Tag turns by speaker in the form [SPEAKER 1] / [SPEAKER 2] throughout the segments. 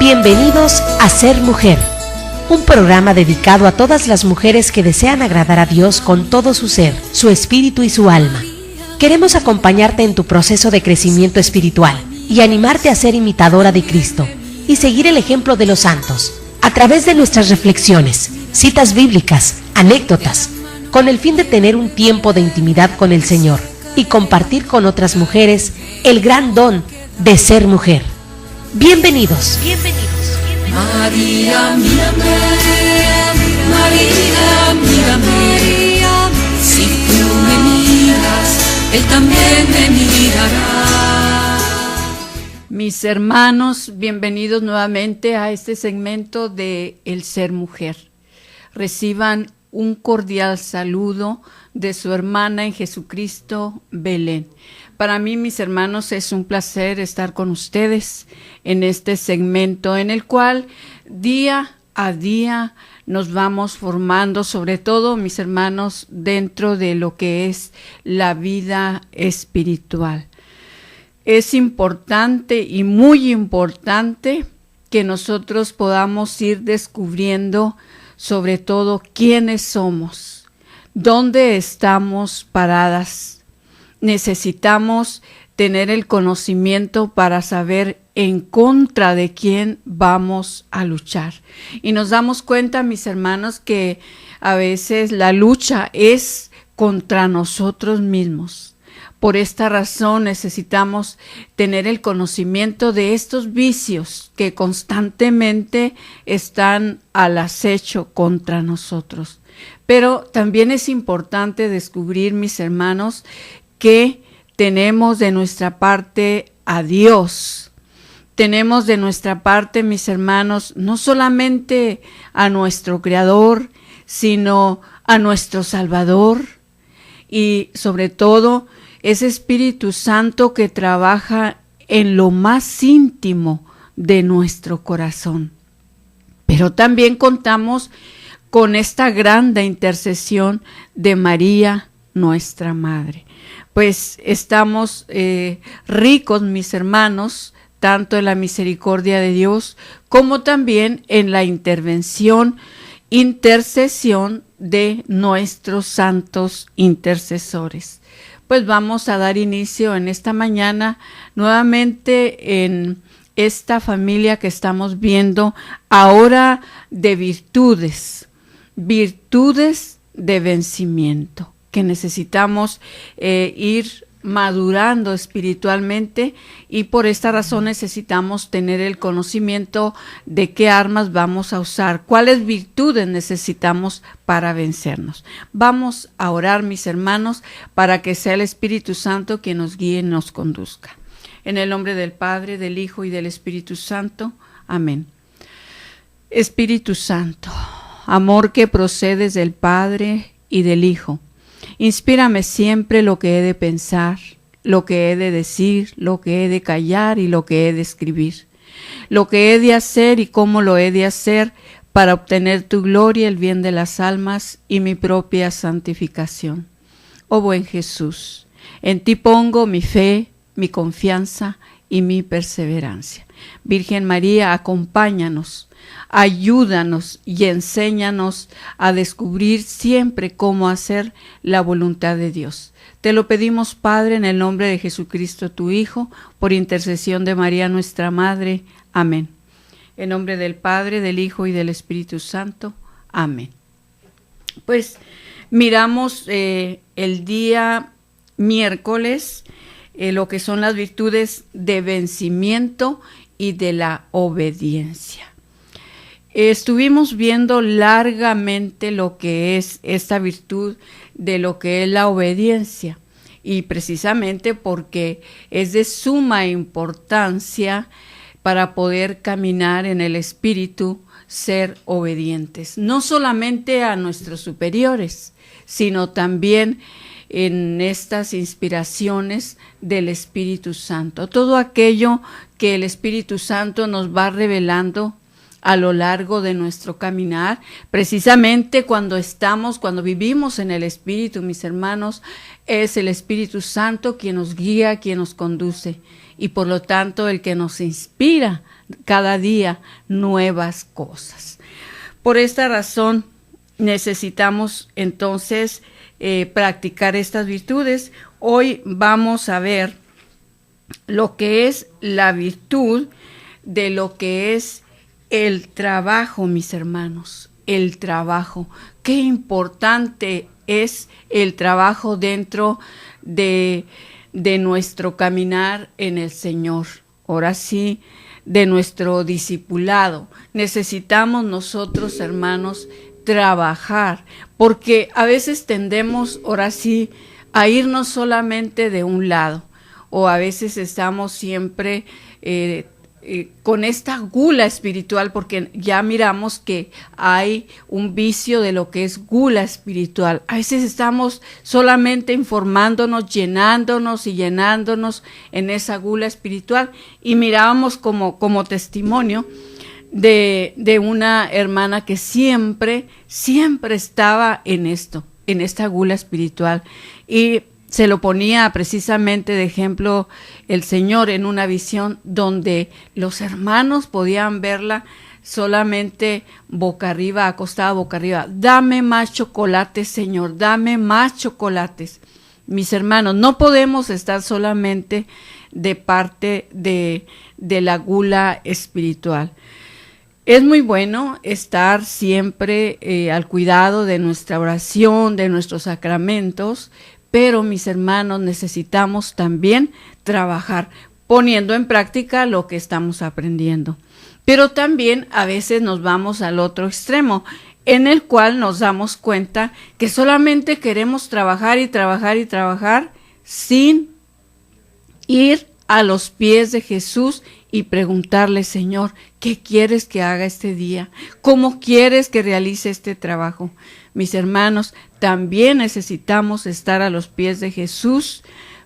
[SPEAKER 1] Bienvenidos a Ser Mujer, un programa dedicado a todas las mujeres que desean agradar a Dios con todo su ser, su espíritu y su alma. Queremos acompañarte en tu proceso de crecimiento espiritual y animarte a ser imitadora de Cristo y seguir el ejemplo de los santos a través de nuestras reflexiones, citas bíblicas, anécdotas, con el fin de tener un tiempo de intimidad con el Señor y compartir con otras mujeres el gran don de ser mujer. Bienvenidos.
[SPEAKER 2] María, mírame, María, mírame, si tú me miras, Él también me mirará.
[SPEAKER 3] Mis hermanos, bienvenidos nuevamente a este segmento de El Ser Mujer. Reciban un cordial saludo de su hermana en Jesucristo, Belén. Para mí, mis hermanos, es un placer estar con ustedes en este segmento en el cual día a día nos vamos formando, sobre todo, mis hermanos, dentro de lo que es la vida espiritual. Es importante y muy importante que nosotros podamos ir descubriendo, sobre todo, quiénes somos, dónde estamos paradas. Necesitamos tener el conocimiento para saber en contra de quién vamos a luchar. Y nos damos cuenta, mis hermanos, que a veces la lucha es contra nosotros mismos. Por esta razón necesitamos tener el conocimiento de estos vicios que constantemente están al acecho contra nosotros. Pero también es importante descubrir, mis hermanos, que tenemos de nuestra parte a Dios. Tenemos de nuestra parte, mis hermanos, no solamente a nuestro Creador, sino a nuestro Salvador y sobre todo ese Espíritu Santo que trabaja en lo más íntimo de nuestro corazón. Pero también contamos con esta grande intercesión de María, nuestra Madre. Pues estamos ricos, mis hermanos, tanto en la misericordia de Dios como también en la intercesión de nuestros santos intercesores. Pues vamos a dar inicio en esta mañana nuevamente en esta familia que estamos viendo ahora de virtudes de vencimiento, que necesitamos ir madurando espiritualmente y por esta razón necesitamos tener el conocimiento de qué armas vamos a usar, cuáles virtudes necesitamos para vencernos. Vamos a orar, mis hermanos, para que sea el Espíritu Santo quien nos guíe y nos conduzca. En el nombre del Padre, del Hijo y del Espíritu Santo. Amén. Espíritu Santo, amor que procedes del Padre y del Hijo, inspírame siempre lo que he de pensar, lo que he de decir, lo que he de callar y lo que he de escribir, lo que he de hacer y cómo lo he de hacer para obtener tu gloria, el bien de las almas y mi propia santificación. Oh buen Jesús, en ti pongo mi fe, mi confianza y mi perseverancia. Virgen María, acompáñanos, ayúdanos y enséñanos a descubrir siempre cómo hacer la voluntad de Dios. Te lo pedimos, Padre, en el nombre de Jesucristo, tu Hijo, por intercesión de María, nuestra Madre. Amén. En nombre del Padre, del Hijo y del Espíritu Santo. Amén. Pues miramos el día miércoles lo que son las virtudes de vencimiento y de la obediencia. Estuvimos viendo largamente lo que es esta virtud de lo que es la obediencia y precisamente porque es de suma importancia para poder caminar en el Espíritu, ser obedientes, no solamente a nuestros superiores, sino también en estas inspiraciones del Espíritu Santo. Todo aquello que el Espíritu Santo nos va revelando a lo largo de nuestro caminar. Precisamente cuando vivimos en el Espíritu, mis hermanos, es el Espíritu Santo quien nos guía, quien nos conduce, y por lo tanto el que nos inspira cada día nuevas cosas. Por esta razón necesitamos entonces practicar estas virtudes. Hoy vamos a ver lo que es la virtud de lo que es el trabajo, mis hermanos. El trabajo. Qué importante es el trabajo dentro de nuestro caminar en el Señor. Ahora sí, de nuestro discipulado. Necesitamos nosotros, hermanos, trabajar, porque a veces tendemos, ahora sí, a irnos solamente de un lado, o a veces estamos siempre con esta gula espiritual, porque ya miramos que hay un vicio de lo que es gula espiritual. A veces estamos solamente informándonos, llenándonos y llenándonos en esa gula espiritual, y mirábamos como testimonio de una hermana que siempre estaba en esto, en esta gula espiritual, y se lo ponía precisamente de ejemplo el Señor en una visión donde los hermanos podían verla solamente boca arriba, acostada boca arriba. Dame más chocolates, Señor, dame más chocolates. Mis hermanos, no podemos estar solamente de parte de la gula espiritual. Es muy bueno estar siempre al cuidado de nuestra oración, de nuestros sacramentos, pero mis hermanos, necesitamos también trabajar poniendo en práctica lo que estamos aprendiendo. Pero también a veces nos vamos al otro extremo, en el cual nos damos cuenta que solamente queremos trabajar y trabajar y trabajar sin ir a los pies de Jesús y preguntarle: Señor, ¿qué quieres que haga este día? ¿Cómo quieres que realice este trabajo? Mis hermanos, también necesitamos estar a los pies de Jesús,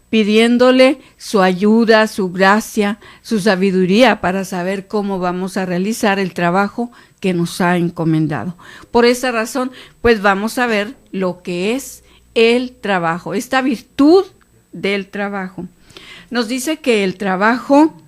[SPEAKER 3] pidiéndole su ayuda, su gracia, su sabiduría para saber cómo vamos a realizar el trabajo que nos ha encomendado. Por esa razón, pues vamos a ver lo que es el trabajo, esta virtud del trabajo. Nos dice que el trabajo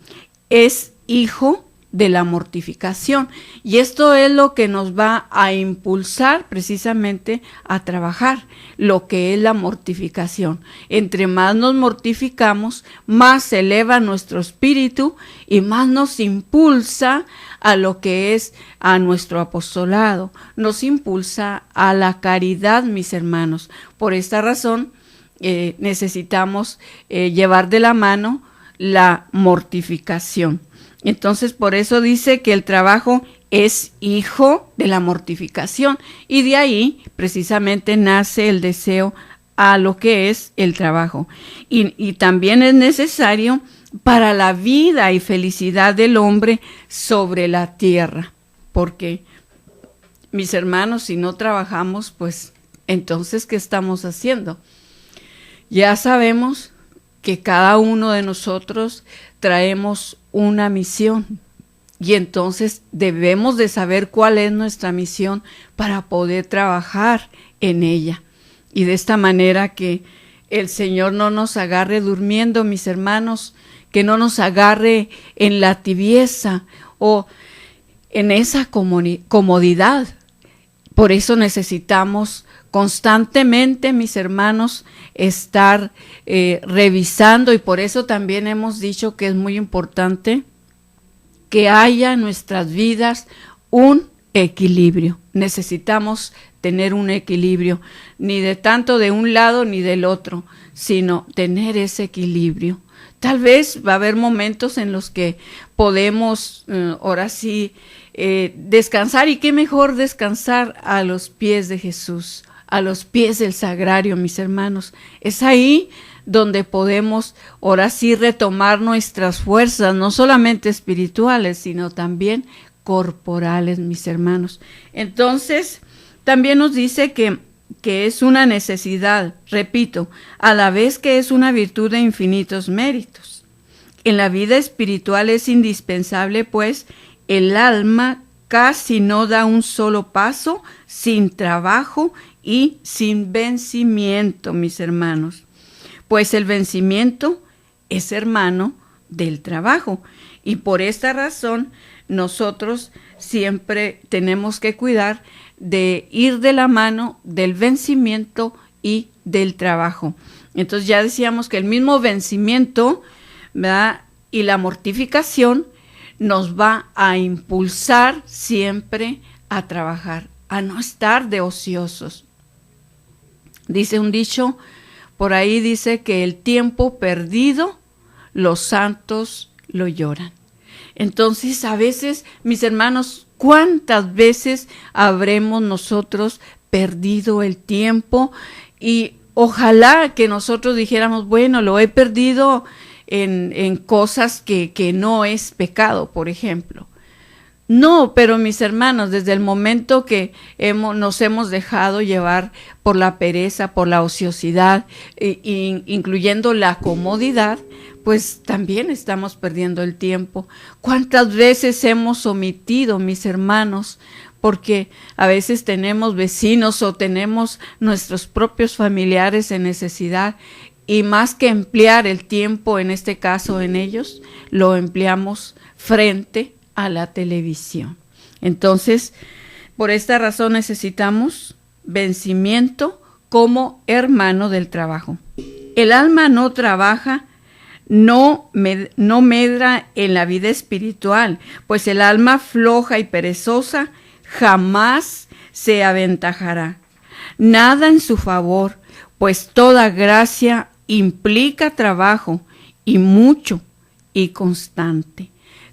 [SPEAKER 3] es hijo de la mortificación, y esto es lo que nos va a impulsar precisamente a trabajar, lo que es la mortificación. Entre más nos mortificamos, más se eleva nuestro espíritu y más nos impulsa a lo que es a nuestro apostolado, nos impulsa a la caridad, mis hermanos. Por esta razón necesitamos llevar de la mano la mortificación. Entonces, por eso dice que el trabajo es hijo de la mortificación, y de ahí precisamente nace el deseo a lo que es el trabajo. Y también es necesario para la vida y felicidad del hombre sobre la tierra, porque, mis hermanos, si no trabajamos, pues entonces, ¿qué estamos haciendo? Ya sabemos que cada uno de nosotros traemos una misión, y entonces debemos de saber cuál es nuestra misión para poder trabajar en ella. Y de esta manera que el Señor no nos agarre durmiendo, mis hermanos, que no nos agarre en la tibieza o en esa comodidad. Por eso necesitamos constantemente, mis hermanos, estar revisando, y por eso también hemos dicho que es muy importante que haya en nuestras vidas un equilibrio. Necesitamos tener un equilibrio, ni de tanto de un lado ni del otro, sino tener ese equilibrio. Tal vez va a haber momentos en los que podemos, ahora sí, descansar, y qué mejor descansar a los pies de Jesús, a los pies del sagrario, mis hermanos. Es ahí donde podemos ahora sí retomar nuestras fuerzas, no solamente espirituales, sino también corporales, mis hermanos. Entonces, también nos dice que es una necesidad, repito, a la vez que es una virtud de infinitos méritos. En la vida espiritual es indispensable, pues, el alma casi no da un solo paso sin trabajo y sin vencimiento, mis hermanos. Pues el vencimiento es hermano del trabajo y por esta razón nosotros siempre tenemos que cuidar de ir de la mano del vencimiento y del trabajo. Entonces ya decíamos que el mismo vencimiento, ¿verdad?, y la mortificación nos va a impulsar siempre a trabajar, a no estar de ociosos. Dice un dicho, por ahí dice que el tiempo perdido, los santos lo lloran. Entonces, a veces, mis hermanos, ¿cuántas veces habremos nosotros perdido el tiempo? Y ojalá que nosotros dijéramos, bueno, lo he perdido en cosas que no es pecado, por ejemplo. No, pero mis hermanos, desde el momento que nos hemos dejado llevar por la pereza, por la ociosidad, incluyendo la comodidad, pues también estamos perdiendo el tiempo. ¿Cuántas veces hemos omitido, mis hermanos? Porque a veces tenemos vecinos o tenemos nuestros propios familiares en necesidad y más que emplear el tiempo, en este caso en ellos, lo empleamos frente a la televisión. Entonces, por esta razón necesitamos vencimiento como hermano del trabajo. El alma no trabaja, no medra en la vida espiritual, pues el alma floja y perezosa jamás se aventajará. Nada en su favor, pues toda gracia implica trabajo y mucho y constante.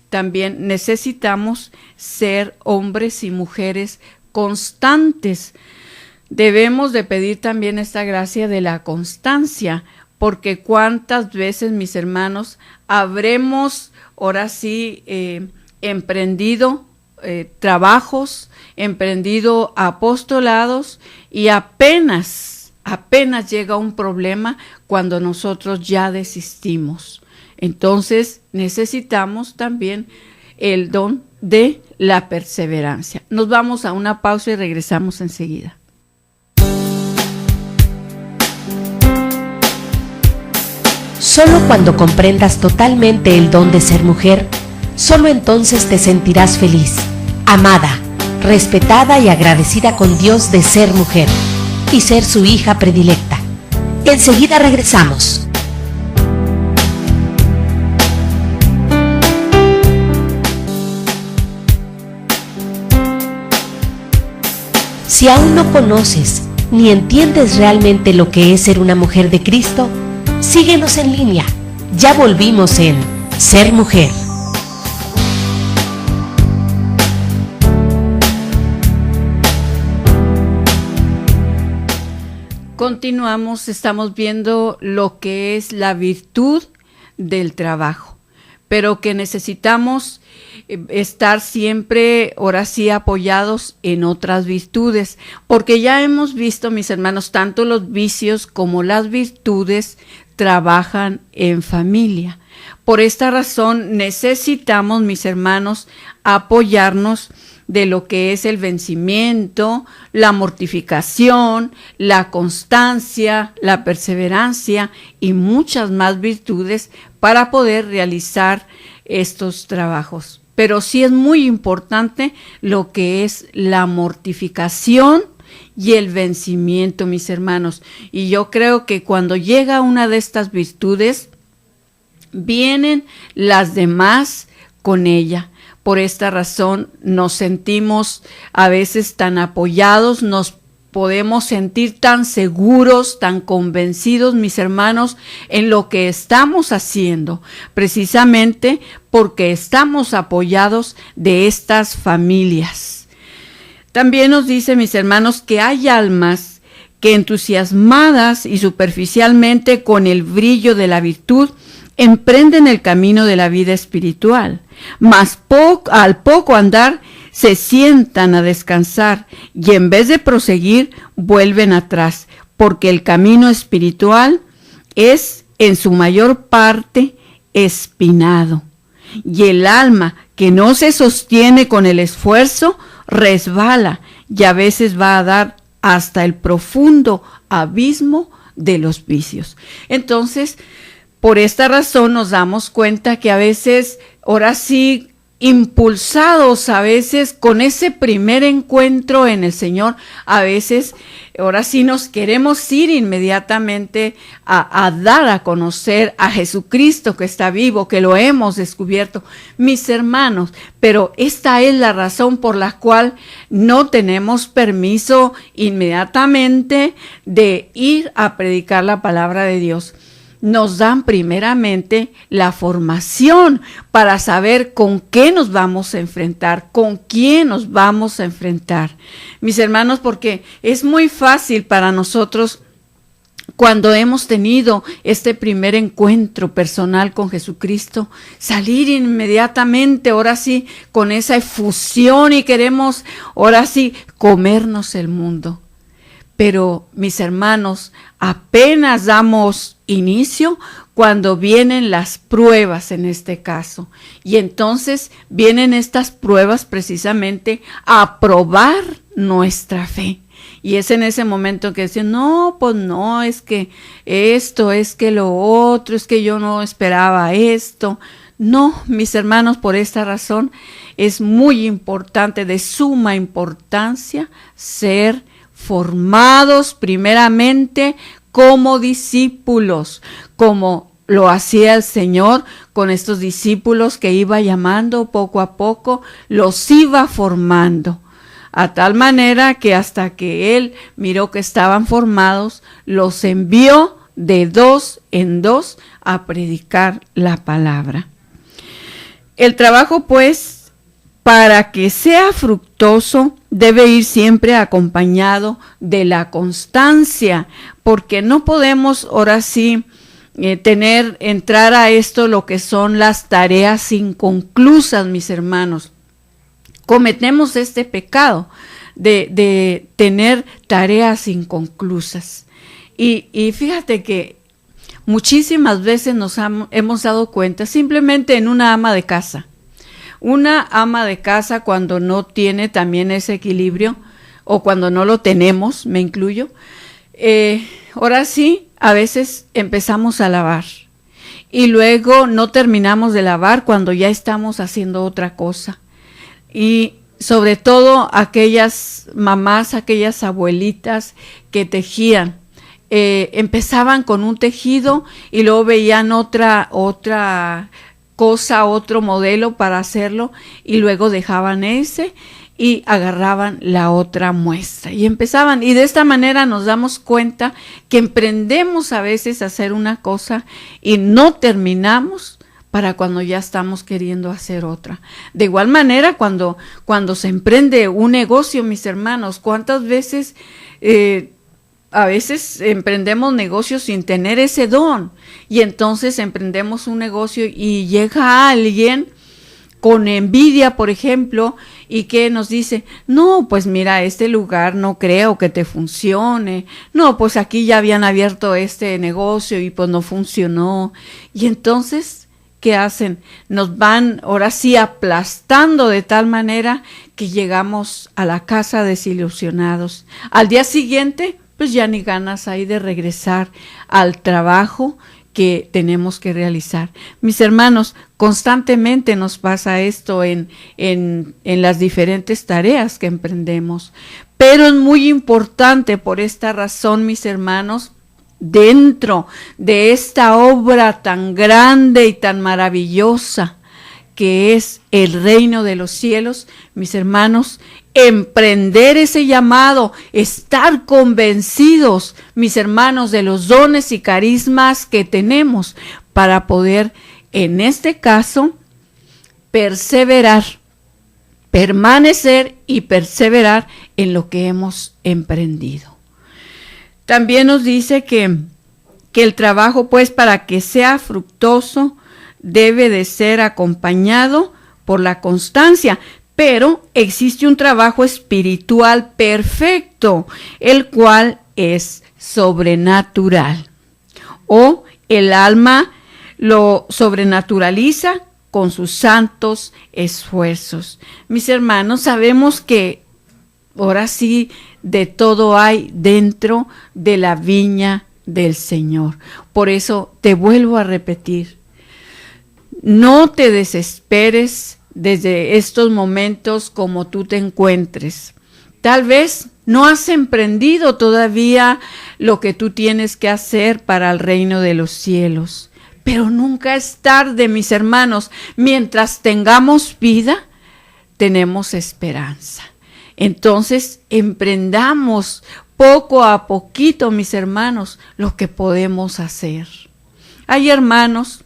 [SPEAKER 3] También necesitamos ser hombres y mujeres constantes. Debemos de pedir también esta gracia de la constancia, porque cuántas veces, mis hermanos, habremos ahora sí emprendido trabajos, emprendido apostolados y apenas llega un problema cuando nosotros ya desistimos. Entonces necesitamos también el don de la perseverancia. Nos vamos a una pausa y regresamos enseguida.
[SPEAKER 1] Solo cuando comprendas totalmente el don de ser mujer, solo entonces te sentirás feliz, amada, respetada y agradecida con Dios de ser mujer y ser su hija predilecta. Enseguida regresamos. Si aún no conoces ni entiendes realmente lo que es ser una mujer de Cristo, síguenos en línea. Ya volvimos en Ser Mujer.
[SPEAKER 3] Continuamos, estamos viendo lo que es la virtud del trabajo, pero que necesitamos estar siempre, ahora sí, apoyados en otras virtudes, porque ya hemos visto, mis hermanos, tanto los vicios como las virtudes trabajan en familia. Por esta razón necesitamos, mis hermanos, apoyarnos de lo que es el vencimiento, la mortificación, la constancia, la perseverancia y muchas más virtudes para poder realizar estos trabajos. Pero sí es muy importante lo que es la mortificación y el vencimiento, mis hermanos. Y yo creo que cuando llega una de estas virtudes, vienen las demás con ella. Por esta razón nos sentimos a veces tan apoyados, nos podemos sentir tan seguros, tan convencidos, mis hermanos, en lo que estamos haciendo, precisamente porque estamos apoyados de estas familias. También nos dice, mis hermanos, que hay almas que entusiasmadas y superficialmente con el brillo de la virtud emprenden el camino de la vida espiritual, mas al poco andar se sientan a descansar y en vez de proseguir vuelven atrás, porque el camino espiritual es en su mayor parte espinado, y el alma que no se sostiene con el esfuerzo, resbala y a veces va a dar hasta el profundo abismo de los vicios. Entonces, por esta razón nos damos cuenta que a veces, ahora sí, impulsados a veces con ese primer encuentro en el Señor, a veces ahora sí nos queremos ir inmediatamente a dar a conocer a Jesucristo que está vivo, que lo hemos descubierto, mis hermanos, pero esta es la razón por la cual no tenemos permiso inmediatamente de ir a predicar la palabra de Dios. Nos dan primeramente la formación para saber con qué nos vamos a enfrentar, con quién nos vamos a enfrentar. Mis hermanos, porque es muy fácil para nosotros cuando hemos tenido este primer encuentro personal con Jesucristo, salir inmediatamente, ahora sí, con esa efusión y queremos, ahora sí, comernos el mundo. Pero, mis hermanos, apenas damos inicio cuando vienen las pruebas en este caso. Y entonces vienen estas pruebas precisamente a probar nuestra fe. Y es en ese momento que dicen, no, pues no, es que esto, es que lo otro, es que yo no esperaba esto. No, mis hermanos, por esta razón es muy importante, de suma importancia, ser formados primeramente como discípulos, como lo hacía el Señor con estos discípulos que iba llamando poco a poco, los iba formando, a tal manera que hasta que Él miró que estaban formados, los envió de 2 en 2 a predicar la palabra. El trabajo, pues, para que sea fructuoso, debe ir siempre acompañado de la constancia, porque no podemos ahora sí entrar a esto lo que son las tareas inconclusas, mis hermanos. Cometemos este pecado de tener tareas inconclusas. Y fíjate que muchísimas veces nos hemos dado cuenta simplemente en una ama de casa. Una ama de casa, cuando no tiene también ese equilibrio, o cuando no lo tenemos, me incluyo, ahora sí, a veces empezamos a lavar y luego no terminamos de lavar cuando ya estamos haciendo otra cosa. Y sobre todo aquellas mamás, aquellas abuelitas que tejían, empezaban con un tejido y luego veían otra cosa, otro modelo para hacerlo, y luego dejaban ese y agarraban la otra muestra y empezaban, y de esta manera nos damos cuenta que emprendemos a veces a hacer una cosa y no terminamos para cuando ya estamos queriendo hacer otra. De igual manera, cuando se emprende un negocio, mis hermanos, ¿cuántas veces a veces emprendemos negocios sin tener ese don? Y entonces emprendemos un negocio y llega alguien con envidia, por ejemplo, y que nos dice, no, pues mira, este lugar no creo que te funcione. No, pues aquí ya habían abierto este negocio y pues no funcionó. Y entonces, ¿qué hacen? Nos van ahora sí aplastando de tal manera que llegamos a la casa desilusionados. Al día siguiente, pues ya ni ganas hay de regresar al trabajo que tenemos que realizar. Mis hermanos, constantemente nos pasa esto en las diferentes tareas que emprendemos, pero es muy importante por esta razón, mis hermanos, dentro de esta obra tan grande y tan maravillosa que es el reino de los cielos, mis hermanos, emprender ese llamado, estar convencidos, mis hermanos, de los dones y carismas que tenemos para poder, en este caso, perseverar, permanecer y perseverar en lo que hemos emprendido. También nos dice que el trabajo, pues, para que sea fructuoso, debe de ser acompañado por la constancia, pero existe un trabajo espiritual perfecto, el cual es sobrenatural, o el alma lo sobrenaturaliza con sus santos esfuerzos. Mis hermanos, sabemos que ahora sí de todo hay dentro de la viña del Señor. Por eso te vuelvo a repetir, no te desesperes desde estos momentos como tú te encuentres. Tal vez no has emprendido todavía lo que tú tienes que hacer para el reino de los cielos. Pero nunca es tarde, mis hermanos. Mientras tengamos vida, tenemos esperanza. Entonces, emprendamos poco a poquito, mis hermanos, lo que podemos hacer. Hay hermanos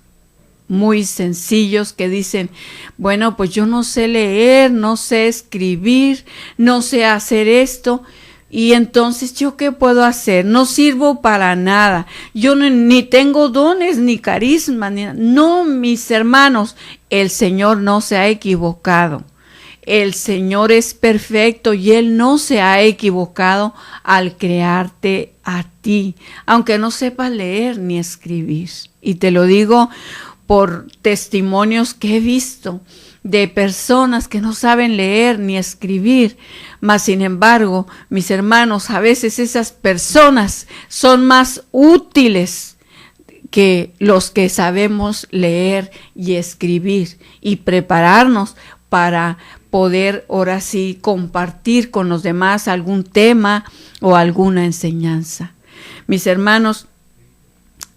[SPEAKER 3] muy sencillos que dicen, bueno, pues yo no sé leer, no sé escribir, no sé hacer esto, y entonces ¿yo qué puedo hacer? No sirvo para nada, yo ni tengo dones, ni carisma, no, mis hermanos, el Señor no se ha equivocado. El Señor es perfecto y Él no se ha equivocado al crearte a ti, aunque no sepas leer ni escribir. Y te lo digo por testimonios que he visto de personas que no saben leer ni escribir, mas sin embargo, mis hermanos, a veces esas personas son más útiles que los que sabemos leer y escribir y prepararnos para poder ahora sí compartir con los demás algún tema o alguna enseñanza. Mis hermanos,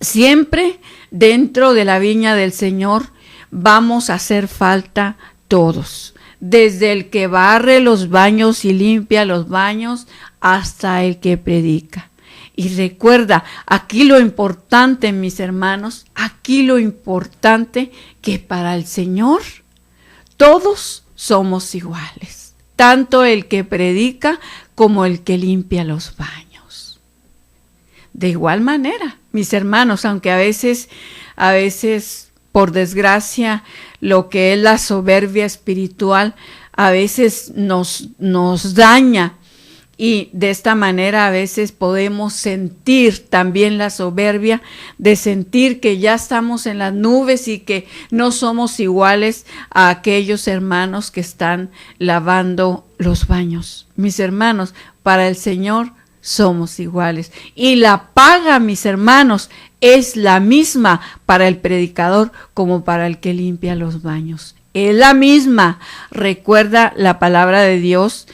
[SPEAKER 3] siempre dentro de la viña del Señor vamos a hacer falta todos, desde el que barre los baños y limpia los baños hasta el que predica. Y recuerda, aquí lo importante, mis hermanos, aquí lo importante que para el Señor todos somos iguales, tanto el que predica como el que limpia los baños. De igual manera, mis hermanos, aunque a veces, por desgracia, lo que es la soberbia espiritual, a veces nos daña. Y de esta manera a veces podemos sentir también la soberbia de sentir que ya estamos en las nubes y que no somos iguales a aquellos hermanos que están lavando los baños. Mis hermanos, para el Señor somos iguales. Y la paga, mis hermanos, es la misma para el predicador como para el que limpia los baños. Es la misma. Recuerda la palabra de Dios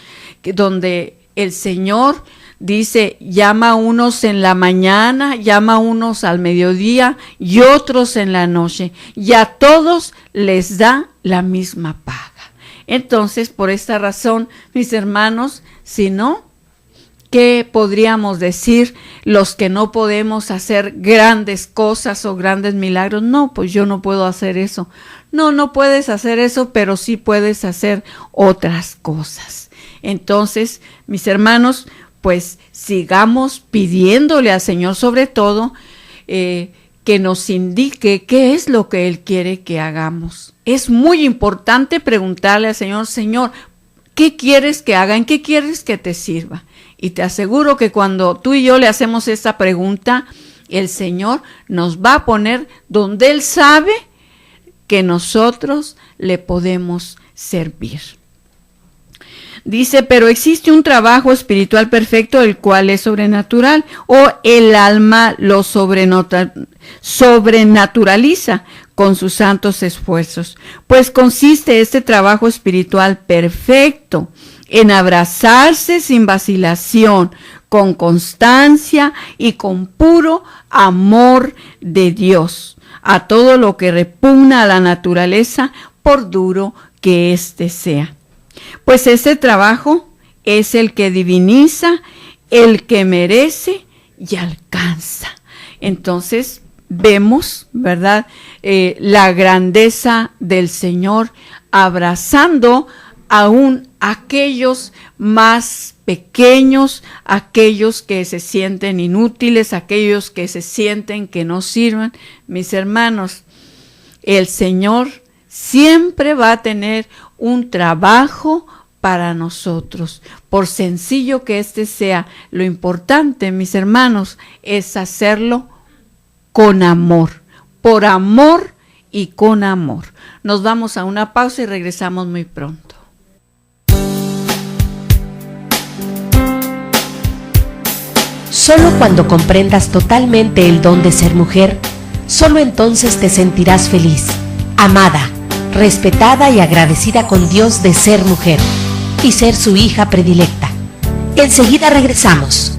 [SPEAKER 3] donde el Señor dice, llama a unos en la mañana, llama a unos al mediodía y otros en la noche. Y a todos les da la misma paga. Entonces, por esta razón, mis hermanos, si no, ¿qué podríamos decir los que no podemos hacer grandes cosas o grandes milagros? No, pues yo no puedo hacer eso. No puedes hacer eso, pero sí puedes hacer otras cosas. Entonces, mis hermanos, pues sigamos pidiéndole al Señor sobre todo que nos indique qué es lo que Él quiere que hagamos. Es muy importante preguntarle al Señor, Señor, ¿qué quieres que haga? ¿En qué quieres que te sirva? Y te aseguro que cuando tú y yo le hacemos esta pregunta, el Señor nos va a poner donde Él sabe que nosotros le podemos servir. Dice, pero existe un trabajo espiritual perfecto, el cual es sobrenatural, o el alma lo sobrenaturaliza con sus santos esfuerzos. Pues consiste este trabajo espiritual perfecto en abrazarse sin vacilación, con constancia y con puro amor de Dios, a todo lo que repugna a la naturaleza, por duro que éste sea. Pues ese trabajo es el que diviniza, el que merece y alcanza. Entonces vemos, ¿verdad?, la grandeza del Señor abrazando aún aquellos más pequeños, aquellos que se sienten inútiles, aquellos que se sienten que no sirven. Mis hermanos, el Señor siempre va a tener un trabajo para nosotros, por sencillo que este sea. Lo importante, mis hermanos, es hacerlo con amor, por amor y con amor. Nos vamos a una pausa y regresamos muy pronto.
[SPEAKER 1] Solo cuando comprendas totalmente el don de ser mujer, solo entonces te sentirás feliz, amada, respetada y agradecida con Dios de ser mujer y ser su hija predilecta. Enseguida regresamos.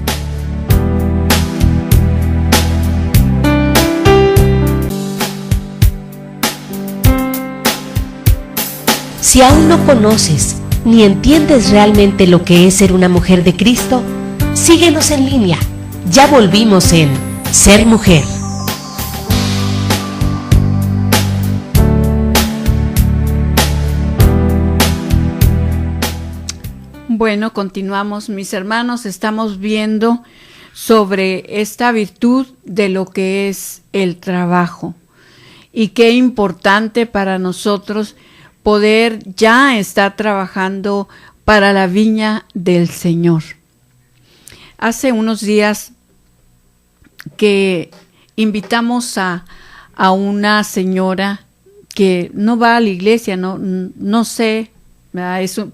[SPEAKER 1] Si aún no conoces ni entiendes realmente lo que es ser una mujer de Cristo, síguenos en línea. Ya volvimos en Ser Mujer.
[SPEAKER 3] Bueno, continuamos, mis hermanos. Estamos viendo sobre esta virtud de lo que es el trabajo y qué importante para nosotros poder ya estar trabajando para la viña del Señor. Hace unos días que invitamos a una señora que no va a la iglesia, no sé,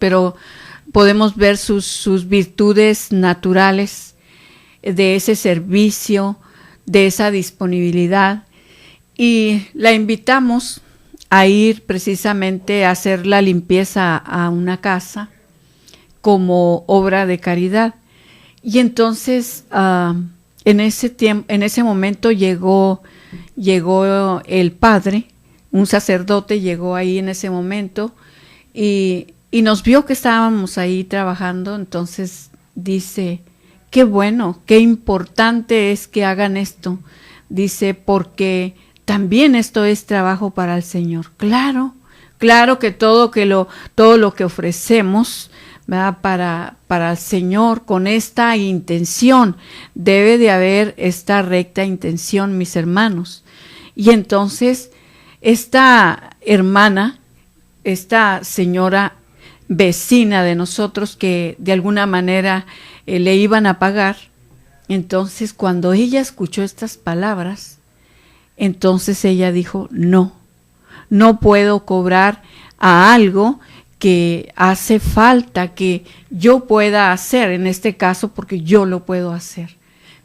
[SPEAKER 3] pero podemos ver sus virtudes naturales de ese servicio, de esa disponibilidad, y la invitamos a ir precisamente a hacer la limpieza a una casa como obra de caridad. Y entonces en ese momento llegó el padre, un sacerdote llegó ahí en ese momento y nos vio que estábamos ahí trabajando. Entonces dice, qué bueno, qué importante es que hagan esto. Dice, porque también esto es trabajo para el Señor. Claro que todo lo que ofrecemos, ¿verdad? Para el Señor, con esta intención, debe de haber esta recta intención, mis hermanos. Y entonces esta hermana, esta señora vecina de nosotros, que de alguna manera le iban a pagar, entonces cuando ella escuchó estas palabras, entonces ella dijo, no puedo cobrar a algo que hace falta que yo pueda hacer, en este caso porque yo lo puedo hacer.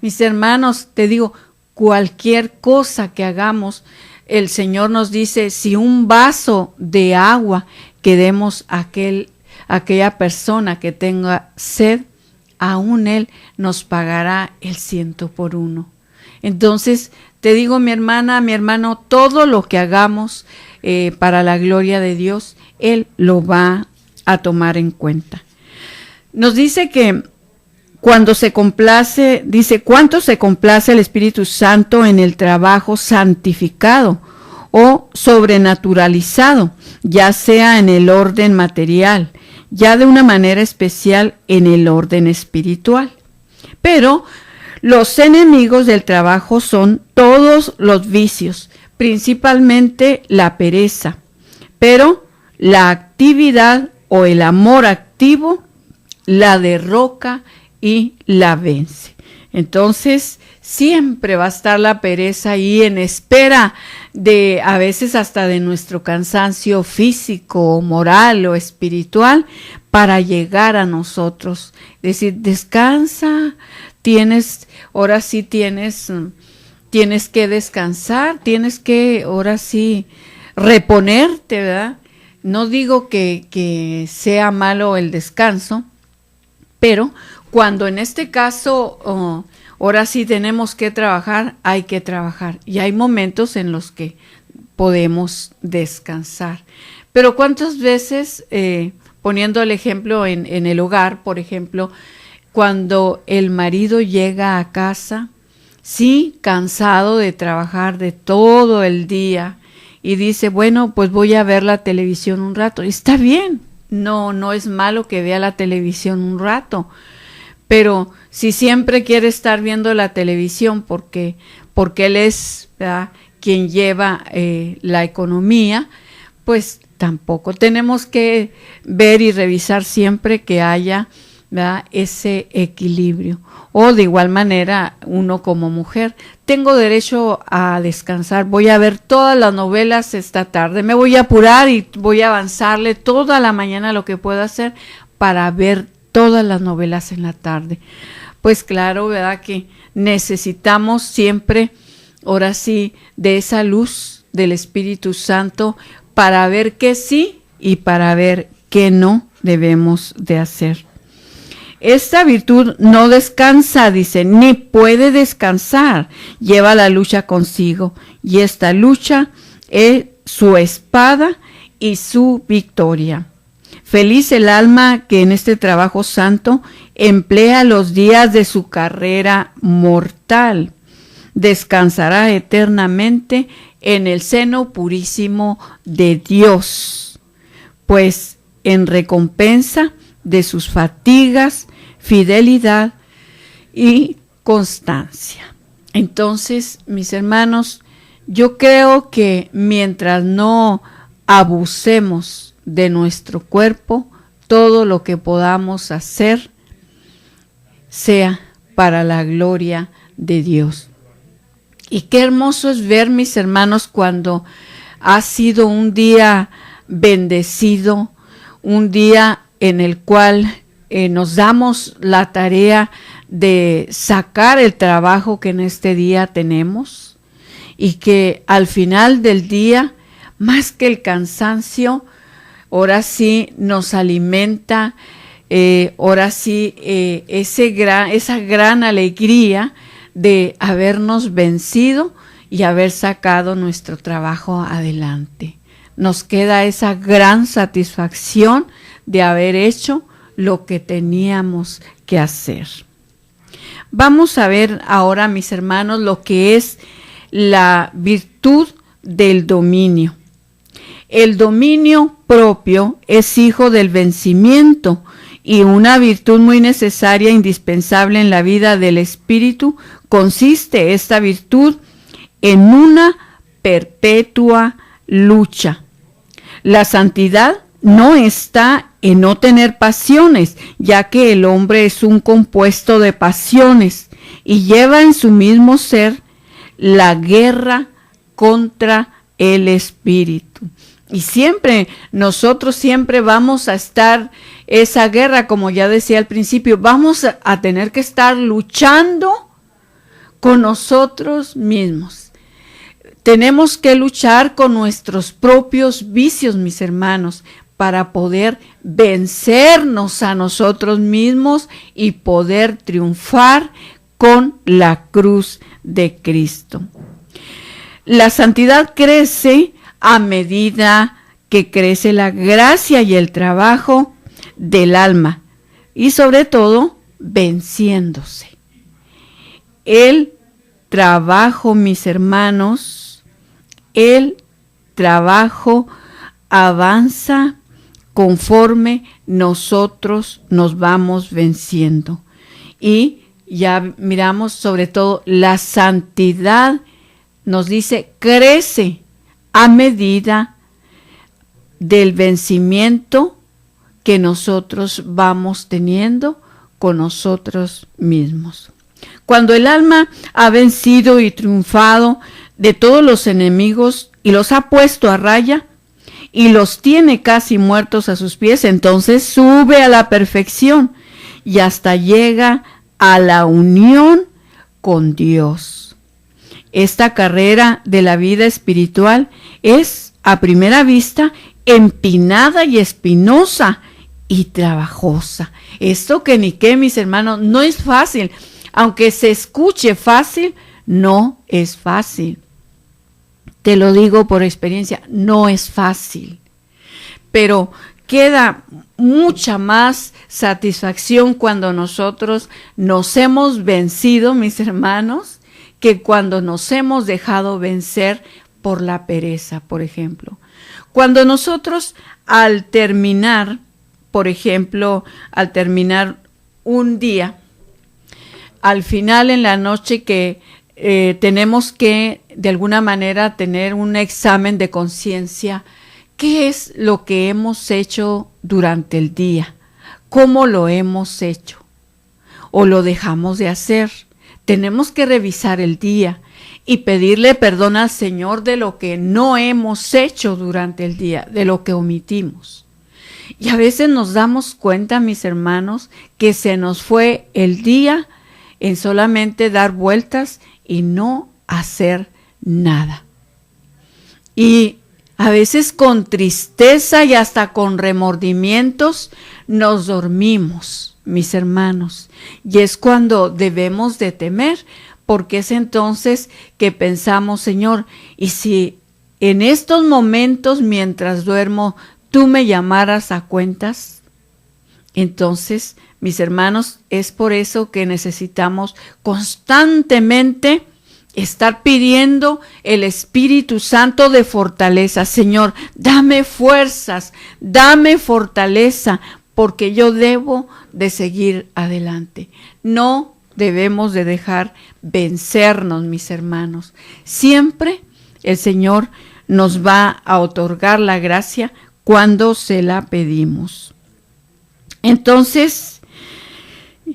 [SPEAKER 3] Mis hermanos, te digo, cualquier cosa que hagamos, el Señor nos dice, si un vaso de agua que demos a aquella persona que tenga sed, aún Él nos pagará el 100 por 1. Entonces, te digo, mi hermana, mi hermano, todo lo que hagamos para la gloria de Dios, Él lo va a tomar en cuenta. Nos dice que cuando se complace, dice, ¿cuánto se complace el Espíritu Santo en el trabajo santificado o sobrenaturalizado, ya sea en el orden material, ya de una manera especial en el orden espiritual? Pero los enemigos del trabajo son todos los vicios, principalmente la pereza, pero la actividad o el amor activo la derroca y la vence. Entonces, siempre va a estar la pereza ahí en espera de, a veces hasta de nuestro cansancio físico, moral o espiritual, para llegar a nosotros. Es decir, descansa, ahora sí tienes que descansar, tienes que ahora sí reponerte, ¿verdad? No digo que sea malo el descanso, pero cuando en este caso ahora sí tenemos que trabajar, hay que trabajar. Y hay momentos en los que podemos descansar. Pero ¿cuántas veces, poniendo el ejemplo en el hogar, por ejemplo, cuando el marido llega a casa, sí, cansado de trabajar de todo el día, y dice, bueno, pues voy a ver la televisión un rato? Está bien, no es malo que vea la televisión un rato, pero si siempre quiere estar viendo la televisión porque él es, ¿verdad?, quien lleva la economía, pues tampoco. Tenemos que ver y revisar siempre que haya ¿verdad?, ese equilibrio. O de igual manera, uno como mujer, tengo derecho a descansar, voy a ver todas las novelas esta tarde, me voy a apurar y voy a avanzarle toda la mañana lo que pueda hacer para ver todas las novelas en la tarde. Pues claro, ¿verdad?, que necesitamos siempre, ahora sí, de esa luz del Espíritu Santo para ver qué sí y para ver qué no debemos de hacer. Esta virtud no descansa, dice, ni puede descansar, lleva la lucha consigo, y esta lucha es su espada y su victoria. Feliz el alma que en este trabajo santo emplea los días de su carrera mortal. Descansará eternamente en el seno purísimo de Dios, pues en recompensa de sus fatigas, fidelidad y constancia. Entonces, mis hermanos, yo creo que mientras no abusemos de nuestro cuerpo, todo lo que podamos hacer sea para la gloria de Dios. Y qué hermoso es ver, mis hermanos, cuando ha sido un día bendecido, un día en el cual nos damos la tarea de sacar el trabajo que en este día tenemos, y que al final del día, más que el cansancio, ahora sí nos alimenta, ahora sí esa gran alegría de habernos vencido y haber sacado nuestro trabajo adelante. Nos queda esa gran satisfacción de haber hecho lo que teníamos que hacer. Vamos a ver ahora, mis hermanos, lo que es la virtud del dominio. El dominio propio es hijo del vencimiento y una virtud muy necesaria e indispensable en la vida del espíritu. Consiste esta virtud en una perpetua lucha. La santidad no está en no tener pasiones, ya que el hombre es un compuesto de pasiones y lleva en su mismo ser la guerra contra el espíritu. Y nosotros siempre vamos a estar esa guerra, como ya decía al principio, vamos a tener que estar luchando con nosotros mismos. Tenemos que luchar con nuestros propios vicios, mis hermanos, para poder vencernos a nosotros mismos y poder triunfar con la cruz de Cristo. La santidad crece a medida que crece la gracia y el trabajo del alma, y sobre todo venciéndose. El trabajo, mis hermanos, el trabajo avanza conforme nosotros nos vamos venciendo. Y ya miramos sobre todo la santidad, nos dice, crece a medida del vencimiento que nosotros vamos teniendo con nosotros mismos. Cuando el alma ha vencido y triunfado de todos los enemigos y los ha puesto a raya y los tiene casi muertos a sus pies, entonces sube a la perfección y hasta llega a la unión con Dios. Esta carrera de la vida espiritual es, a primera vista, empinada y espinosa y trabajosa. Esto que ni qué, mis hermanos, no es fácil. Aunque se escuche fácil, no es fácil. Te lo digo por experiencia, no es fácil. Pero queda mucha más satisfacción cuando nosotros nos hemos vencido, mis hermanos, que cuando nos hemos dejado vencer por la pereza, por ejemplo. Cuando nosotros al terminar, por ejemplo, al terminar un día, al final en la noche que tenemos que de alguna manera tener un examen de conciencia, ¿qué es lo que hemos hecho durante el día? ¿Cómo lo hemos hecho? ¿O lo dejamos de hacer? Tenemos que revisar el día y pedirle perdón al Señor de lo que no hemos hecho durante el día, de lo que omitimos. Y a veces nos damos cuenta, mis hermanos, que se nos fue el día en solamente dar vueltas y no hacer nada. Y a veces con tristeza y hasta con remordimientos nos dormimos, mis hermanos. Y es cuando debemos de temer, porque es entonces que pensamos, Señor, y si en estos momentos mientras duermo tú me llamaras a cuentas. Entonces, mis hermanos, es por eso que necesitamos constantemente estar pidiendo el Espíritu Santo de fortaleza. Señor, dame fuerzas, dame fortaleza, porque yo debo de seguir adelante. No debemos de dejar vencernos, mis hermanos. Siempre el Señor nos va a otorgar la gracia cuando se la pedimos. Entonces,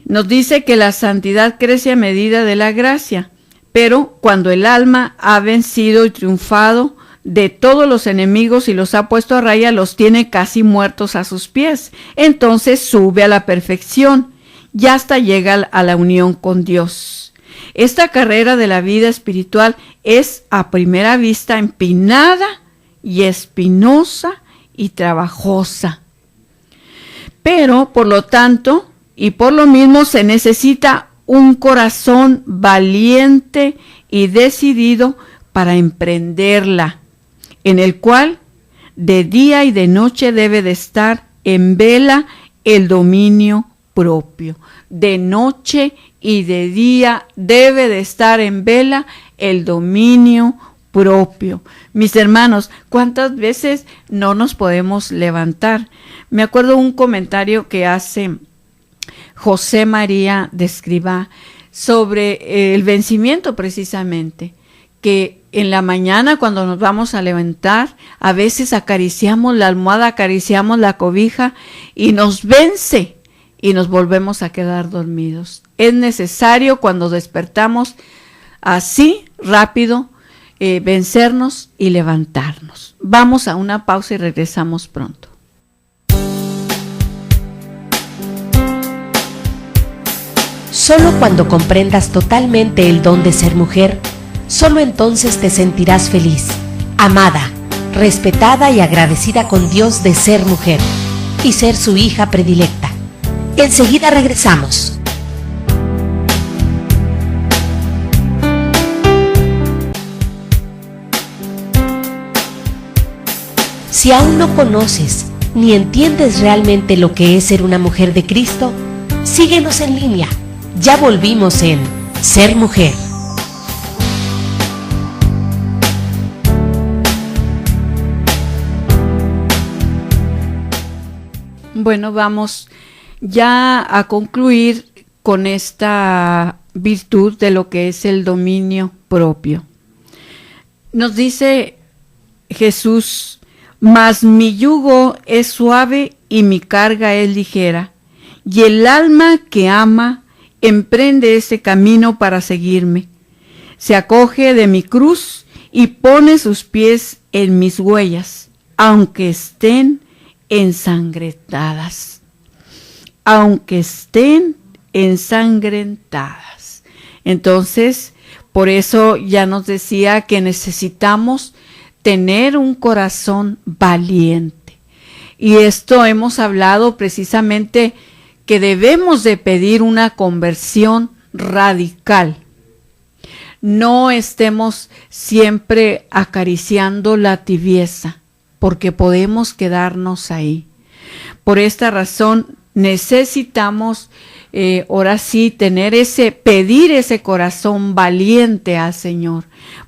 [SPEAKER 3] nos dice que la santidad crece a medida de la gracia, pero cuando el alma ha vencido y triunfado de todos los enemigos y los ha puesto a raya, los tiene casi muertos a sus pies. Entonces sube a la perfección y hasta llega a la unión con Dios. Esta carrera de la vida espiritual es a primera vista empinada y espinosa y trabajosa. Pero, por lo tanto, y por lo mismo se necesita un corazón valiente y decidido para emprenderla, en el cual de día y de noche debe de estar en vela el dominio propio. De noche y de día debe de estar en vela el dominio propio. Mis hermanos, ¿cuántas veces no nos podemos levantar? Me acuerdo un comentario que hace José María de Escribá sobre el vencimiento precisamente, que en la mañana cuando nos vamos a levantar, a veces acariciamos la almohada, acariciamos la cobija y nos vence y nos volvemos a quedar dormidos. Es necesario cuando despertamos así rápido vencernos y levantarnos. Vamos a una pausa y regresamos pronto.
[SPEAKER 1] Solo cuando comprendas totalmente el don de ser mujer, solo entonces te sentirás feliz, amada, respetada y agradecida con Dios de ser mujer y ser su hija predilecta. Enseguida regresamos. Si aún no conoces ni entiendes realmente lo que es ser una mujer de Cristo, síguenos en línea. Ya volvimos en Ser Mujer.
[SPEAKER 3] Bueno, vamos ya a concluir con esta virtud de lo que es el dominio propio. Nos dice Jesús: mas mi yugo es suave y mi carga es ligera, y el alma que ama emprende ese camino para seguirme. Se acoge de mi cruz y pone sus pies en mis huellas, aunque estén ensangrentadas. Aunque estén ensangrentadas. Entonces, por eso ya nos decía que necesitamos tener un corazón valiente. Y esto hemos hablado precisamente que debemos de pedir una conversión radical. No estemos siempre acariciando la tibieza, porque podemos quedarnos ahí. Por esta razón necesitamos ahora sí pedir ese corazón valiente al Señor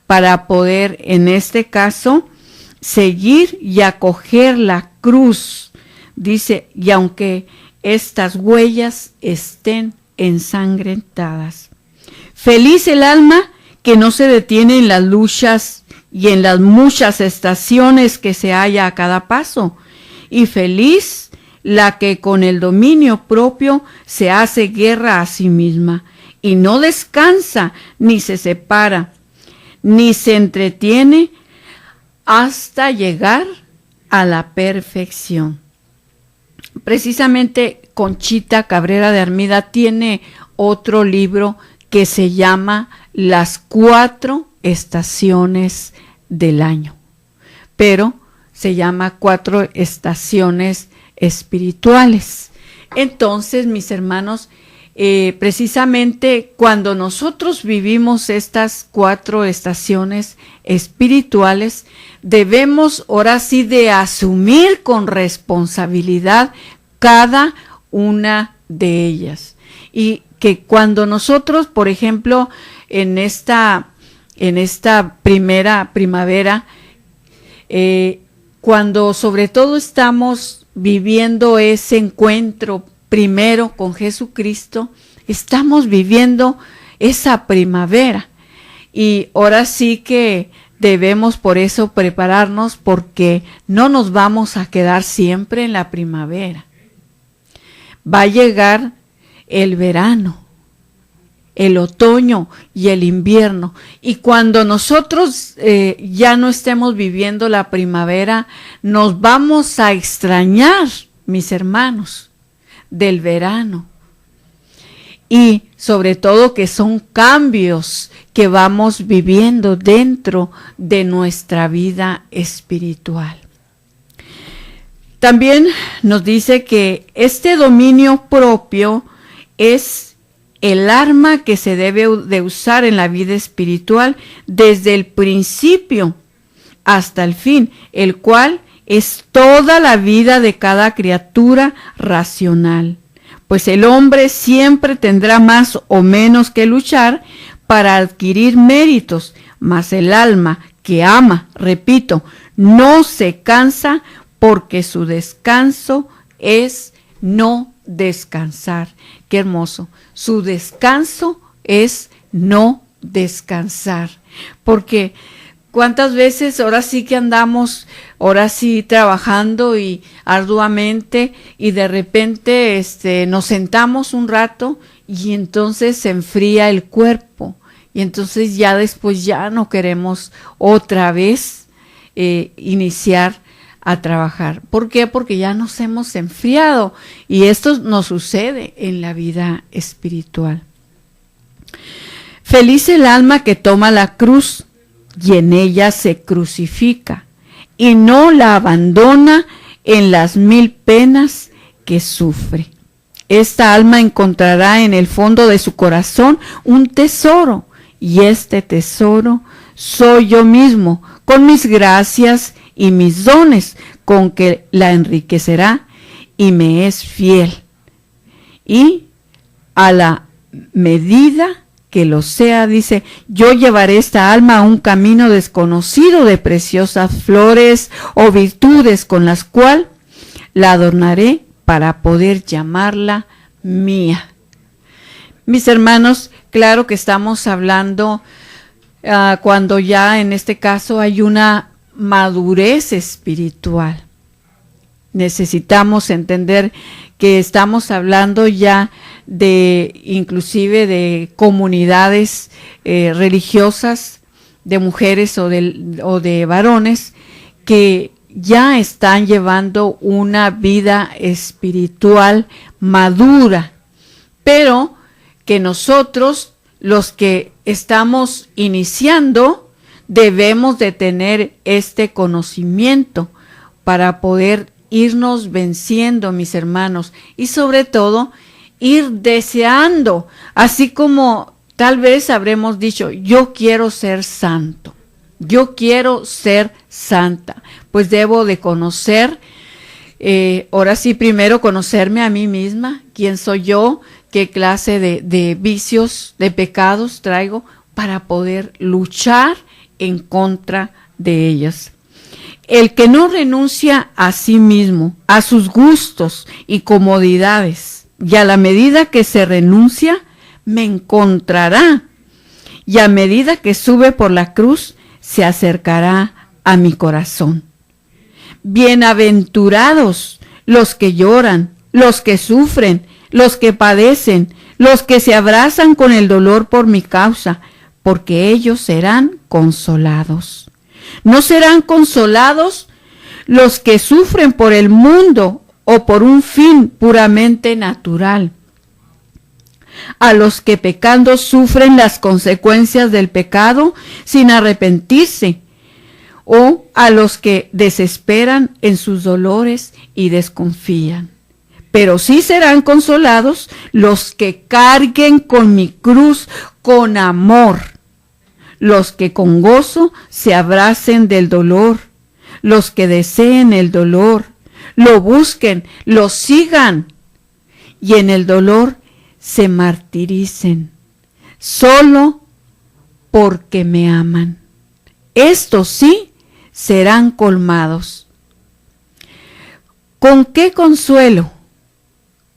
[SPEAKER 3] para poder en este caso seguir y acoger la cruz. Dice, y aunque estas huellas estén ensangrentadas. Feliz el alma que no se detiene en las luchas y en las muchas estaciones que se halla a cada paso. Y feliz la que con el dominio propio se hace guerra a sí misma y no descansa, ni se separa, ni se entretiene hasta llegar a la perfección. Precisamente Conchita Cabrera de Armida tiene otro libro que se llama Las 4 estaciones del año, pero se llama 4 estaciones espirituales. Entonces, mis hermanos, precisamente cuando nosotros vivimos estas 4 estaciones espirituales, debemos ahora sí de asumir con responsabilidad cada una de ellas. Y que cuando nosotros, por ejemplo, en esta primera primavera, cuando sobre todo estamos viviendo ese encuentro primero con Jesucristo, estamos viviendo esa primavera. Y ahora sí que debemos por eso prepararnos, porque no nos vamos a quedar siempre en la primavera. Va a llegar el verano, el otoño y el invierno. Y cuando nosotros ya no estemos viviendo la primavera, nos vamos a extrañar, mis hermanos, del verano. Y sobre todo que son cambios que vamos viviendo dentro de nuestra vida espiritual. También nos dice que este dominio propio es el arma que se debe de usar en la vida espiritual desde el principio hasta el fin, el cual es toda la vida de cada criatura racional. Pues el hombre siempre tendrá más o menos que luchar para adquirir méritos, mas el alma que ama, repito, no se cansa, porque su descanso es no descansar. Qué hermoso. Su descanso es no descansar. Porque cuántas veces ahora sí que andamos, ahora sí trabajando y arduamente, y de repente nos sentamos un rato y entonces se enfría el cuerpo. Y entonces ya después ya no queremos otra vez iniciar a trabajar. ¿Por qué? Porque ya nos hemos enfriado, y esto nos sucede en la vida espiritual. Feliz el alma que toma la cruz y en ella se crucifica y no la abandona en las 1000 penas que sufre. Esta alma encontrará en el fondo de su corazón un tesoro, y este tesoro soy yo mismo, con mis gracias y mis dones, con que la enriquecerá y me es fiel. Y a la medida que lo sea, dice, yo llevaré esta alma a un camino desconocido de preciosas flores o virtudes, con las cuales la adornaré para poder llamarla mía. Mis hermanos, claro que estamos hablando cuando ya en este caso hay una madurez espiritual. Necesitamos entender que estamos hablando ya de inclusive de comunidades religiosas, de mujeres o de varones que ya están llevando una vida espiritual madura, pero que nosotros, los que estamos iniciando, debemos de tener este conocimiento para poder irnos venciendo, mis hermanos, y sobre todo ir deseando, así como tal vez habremos dicho, yo quiero ser santo, yo quiero ser santa, pues debo de conocer, ahora sí, primero conocerme a mí misma, quién soy yo, qué clase de vicios, de pecados traigo, para poder luchar en contra de ellas. El que no renuncia a sí mismo, a sus gustos y comodidades, y a la medida que se renuncia, me encontrará, y a medida que sube por la cruz, se acercará a mi corazón. Bienaventurados los que lloran, los que sufren, los que padecen, los que se abrazan con el dolor por mi causa, porque ellos serán consolados. No serán consolados los que sufren por el mundo o por un fin puramente natural. A los que pecando sufren las consecuencias del pecado sin arrepentirse, o a los que desesperan en sus dolores y desconfían. Pero sí serán consolados los que carguen con mi cruz con amor, los que con gozo se abracen del dolor, los que deseen el dolor, lo busquen, lo sigan y en el dolor se martiricen, solo porque me aman. Estos sí serán colmados. ¿Con qué consuelo?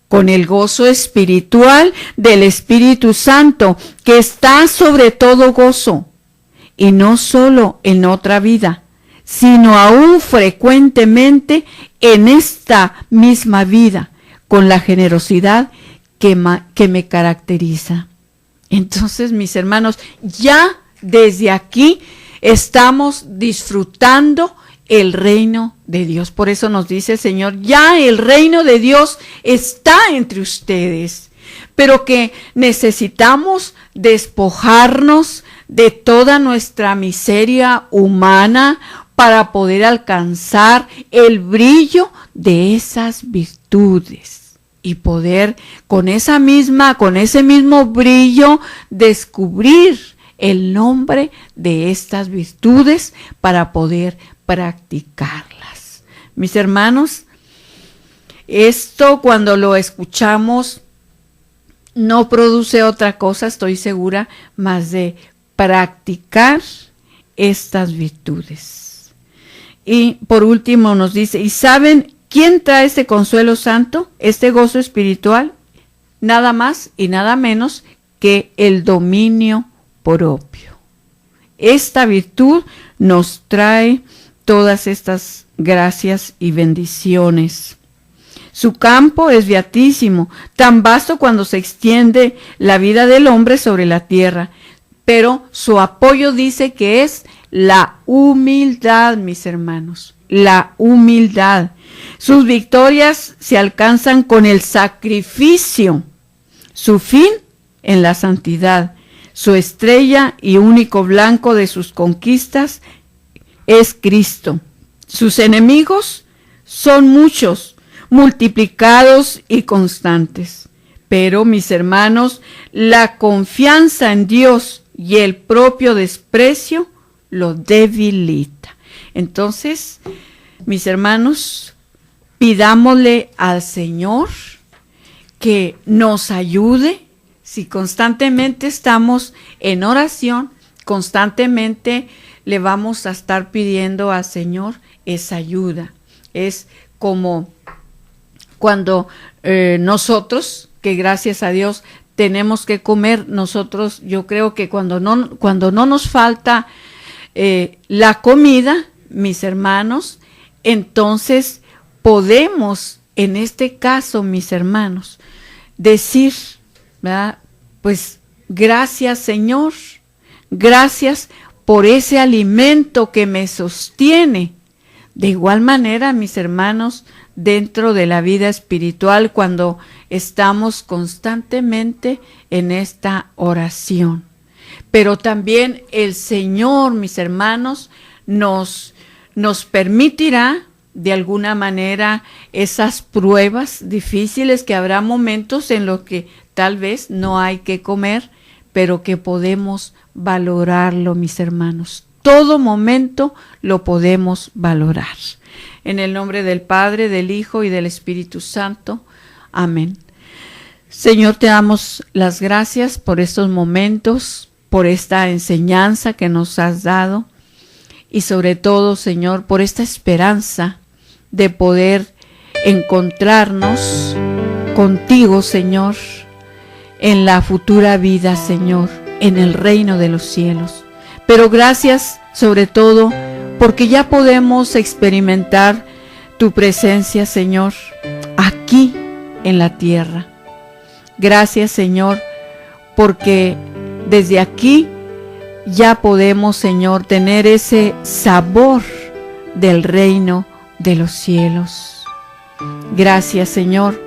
[SPEAKER 3] Con el gozo espiritual del Espíritu Santo, que está sobre todo gozo, y no solo en otra vida, sino aún frecuentemente en esta misma vida, con la generosidad que me caracteriza. Entonces, mis hermanos, ya desde aquí estamos disfrutando el reino de Dios. Por eso nos dice el Señor, ya el reino de Dios está entre ustedes, pero que necesitamos despojarnos de toda nuestra miseria humana para poder alcanzar el brillo de esas virtudes y poder con ese mismo brillo descubrir el nombre de estas virtudes para poder practicarlas. Mis hermanos, esto cuando lo escuchamos no produce otra cosa, estoy segura, más de practicar estas virtudes. Y por último nos dice, ¿y saben quién trae este consuelo santo, este gozo espiritual? Nada más y nada menos que el dominio propio. Esta virtud nos trae todas estas gracias y bendiciones. Su campo es beatísimo, tan vasto cuando se extiende la vida del hombre sobre la tierra, pero su apoyo dice que es la humildad, mis hermanos, la humildad. Sus victorias se alcanzan con el sacrificio, su fin en la santidad. Su estrella y único blanco de sus conquistas es Cristo. Sus enemigos son muchos, multiplicados y constantes. Pero, mis hermanos, la confianza en Dios y el propio desprecio lo debilita. Entonces, mis hermanos, pidámosle al Señor que nos ayude. Si constantemente estamos en oración, constantemente le vamos a estar pidiendo al Señor esa ayuda. Es como cuando nosotros, que gracias a Dios tenemos que comer, nosotros, yo creo que cuando no nos falta la comida, mis hermanos, entonces podemos, en este caso, mis hermanos, decir, ¿verdad? Pues gracias, Señor, gracias por ese alimento que me sostiene. De igual manera, mis hermanos, dentro de la vida espiritual, cuando estamos constantemente en esta oración. Pero también el Señor, mis hermanos, nos permitirá de alguna manera esas pruebas difíciles, que habrá momentos en los que tal vez no hay que comer, pero que podemos valorarlo, mis hermanos. Todo momento lo podemos valorar. En el nombre del Padre, del Hijo y del Espíritu Santo. Amén. Señor, te damos las gracias por estos momentos, por esta enseñanza que nos has dado y sobre todo, Señor, por esta esperanza de poder encontrarnos contigo, Señor, en la futura vida, Señor, en el reino de los cielos. Pero gracias sobre todo porque ya podemos experimentar tu presencia, Señor, aquí en la tierra. Gracias, Señor, porque desde aquí ya podemos, Señor, tener ese sabor del reino de los cielos. Gracias, Señor,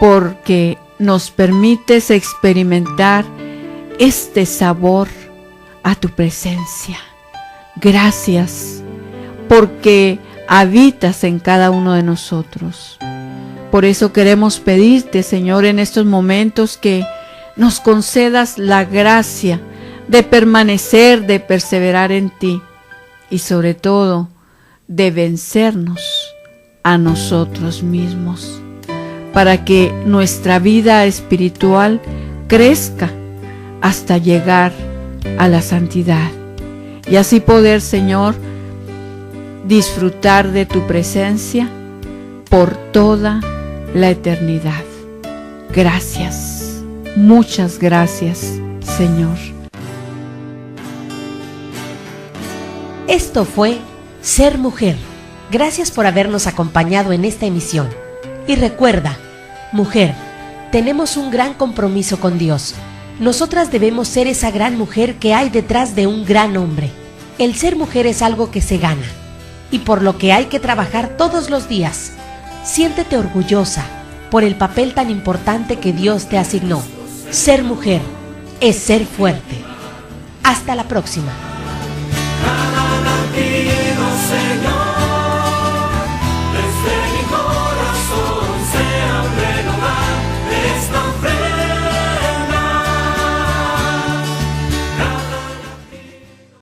[SPEAKER 3] porque nos permites experimentar este sabor a tu presencia. Gracias, porque habitas en cada uno de nosotros. Por eso queremos pedirte, Señor, en estos momentos que nos concedas la gracia de permanecer, de perseverar en ti y sobre todo de vencernos a nosotros mismos, para que nuestra vida espiritual crezca hasta llegar a la santidad y así poder, Señor, disfrutar de tu presencia por toda la eternidad. Gracias, muchas gracias, Señor.
[SPEAKER 1] Esto fue Ser Mujer. Gracias por habernos acompañado en esta emisión. Y recuerda, mujer, tenemos un gran compromiso con Dios. Nosotras debemos ser esa gran mujer que hay detrás de un gran hombre. El ser mujer es algo que se gana y por lo que hay que trabajar todos los días. Siéntete orgullosa por el papel tan importante que Dios te asignó. Ser mujer es ser fuerte. Hasta la próxima.